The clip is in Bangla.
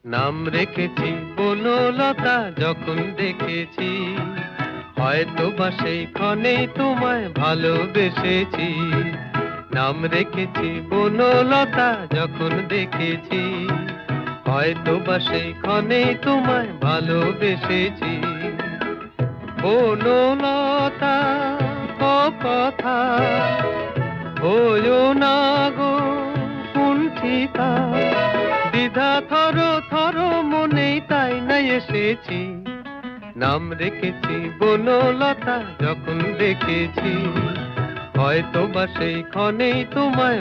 নাম রেখেছি বনলতা যখন দেখেছি, হয়তো বা সেই ক্ষণেই তোমায় ভালোবেসেছি। নাম রেখেছি বনলতা যখন দেখেছি, হয়তো বা সেই ক্ষণেই তোমায় ভালোবেসেছি। বনলতা কথা হইও না গো কুণ্ঠিতা, দ্বিধা থর থর মনেই তাই না এসেছি। নাম রেখেছি বনলতা যখন দেখেছি, হয়তো বা সেই ক্ষণেই তোমায়